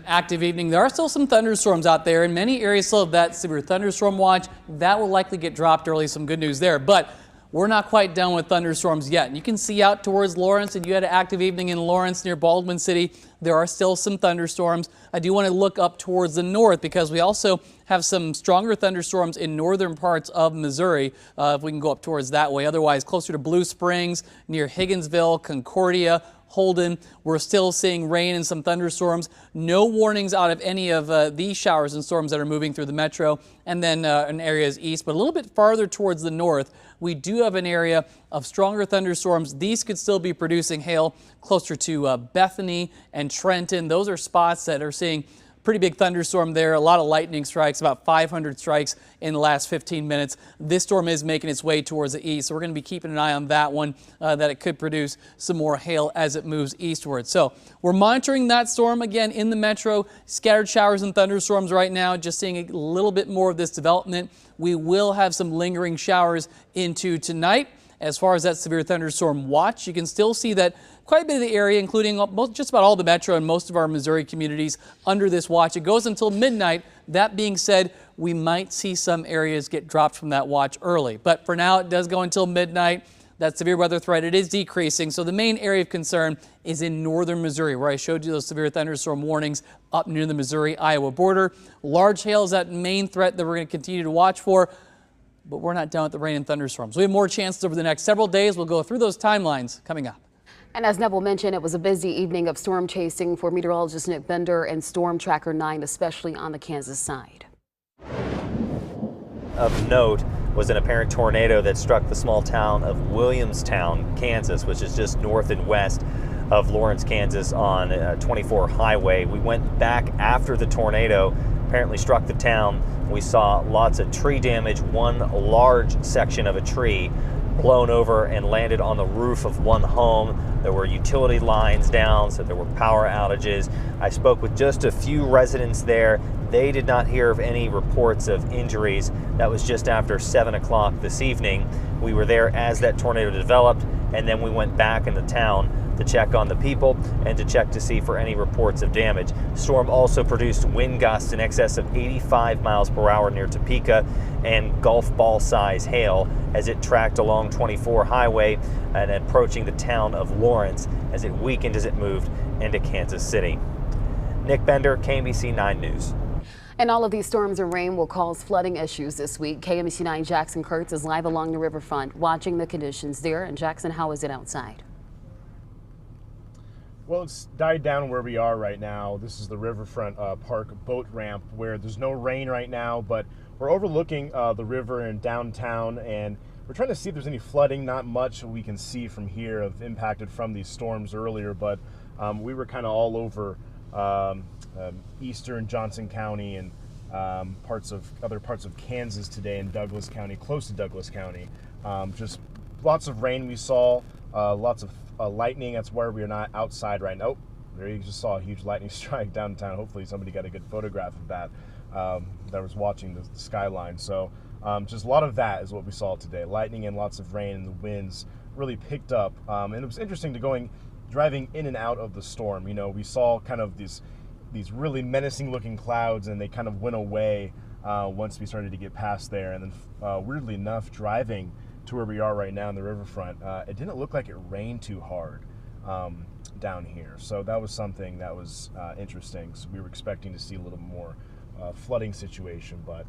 active evening. There are still some thunderstorms out there, and many areas still have that severe thunderstorm watch. That will likely get dropped early. Some good news there, but we're not quite done with thunderstorms yet. And you can see out towards Lawrence, and you had an active evening in Lawrence near Baldwin City. There are still some thunderstorms. I do want to look up towards the north because we also have some stronger thunderstorms in northern parts of Missouri. If we can go up towards that way. Otherwise, closer to Blue Springs, near Higginsville, Concordia, Holden, we're still seeing rain and some thunderstorms. No warnings out of any of these showers and storms that are moving through the metro and then in areas east, but a little bit farther towards the north, we do have an area of stronger thunderstorms. These could still be producing hail closer to Bethany and Trenton. Those are spots that are seeing pretty big thunderstorm there. A lot of lightning strikes, about 500 strikes in the last 15 minutes. This storm is making its way towards the east, so we're going to be keeping an eye on that one, that it could produce some more hail as it moves eastward. So we're monitoring that storm again in the metro. Scattered showers and thunderstorms right now, just seeing a little bit more of this development. We will have some lingering showers into tonight. As far as that severe thunderstorm watch, you can still see that quite a bit of the area, including just about all the metro and most of our Missouri communities under this watch. It goes until midnight. That being said, we might see some areas get dropped from that watch early. But for now, it does go until midnight. That severe weather threat, it is decreasing. So the main area of concern is in northern Missouri, where I showed you those severe thunderstorm warnings up near the Missouri-Iowa border. Large hail is that main threat that we're going to continue to watch for. But we're not done with the rain and thunderstorms. We have more chances over the next several days. We'll go through those timelines coming up. And as Neville mentioned, it was a busy evening of storm chasing for meteorologist Nick Bender and Storm Tracker 9, especially on the Kansas side. Of note was an apparent tornado that struck the small town of Williamstown, Kansas, which is just north and west of Lawrence, Kansas on 24 highway. We went back after the tornado apparently struck the town. We saw lots of tree damage. One large section of a tree blown over and landed on the roof of one home. There were utility lines down, so there were power outages. I spoke with just a few residents there. They did not hear of any reports of injuries. That was just after 7 o'clock this evening. We were there as that tornado developed, and then we went back in the town to check on the people and to check to see for any reports of damage. Storm also produced wind gusts in excess of 85 miles per hour near Topeka and golf ball size hail as it tracked along 24 highway and approaching the town of Lawrence as it weakened as it moved into Kansas City. Nick Bender, KMBC 9 News. And all of these storms and rain will cause flooding issues this week. KMBC 9 Jackson Kurtz is live along the riverfront watching the conditions there. And Jackson, how is it outside? Well, it's died down where we are right now. This is the Riverfront Park boat ramp where there's no rain right now, but we're overlooking the river in downtown, and we're trying to see if there's any flooding. Not much we can see from here of impacted from these storms earlier, but we were kind of all over eastern Johnson County and other parts of Kansas today in Douglas County, close to Douglas County. Just lots of rain we saw, lots of lightning. That's where we're not outside right now. Oh, there you just saw a huge lightning strike downtown. Hopefully somebody got a good photograph of that that was watching the skyline. So just a lot of that is what we saw today. Lightning and lots of rain, and the winds really picked up. And it was interesting driving in and out of the storm. You know, we saw kind of these really menacing looking clouds, and they kind of went away once we started to get past there. And then weirdly enough, driving to where we are right now in the riverfront, it didn't look like it rained too hard down here. So that was something that was interesting. So we were expecting to see a little more flooding situation, but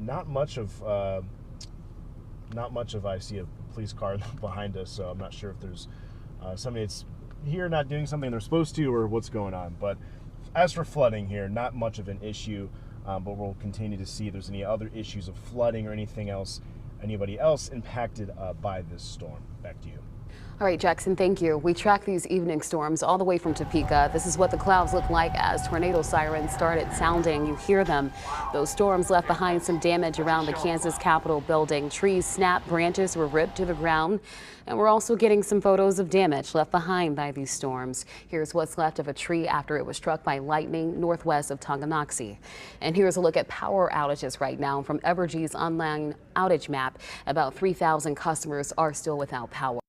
not much of I see a police car behind us, so I'm not sure if there's somebody that's here not doing something they're supposed to or what's going on. But as for flooding here, not much of an issue, but we'll continue to see if there's any other issues of flooding or anything else, anybody else impacted by this storm. Back to you. All right, Jackson, thank you. We track these evening storms all the way from Topeka. This is what the clouds look like as tornado sirens started sounding. You hear them. Those storms left behind some damage around the Kansas Capitol building. Trees snapped, branches were ripped to the ground. And we're also getting some photos of damage left behind by these storms. Here's what's left of a tree after it was struck by lightning northwest of Tonganoxie. And here's a look at power outages right now from Evergy's online outage map. About 3,000 customers are still without power.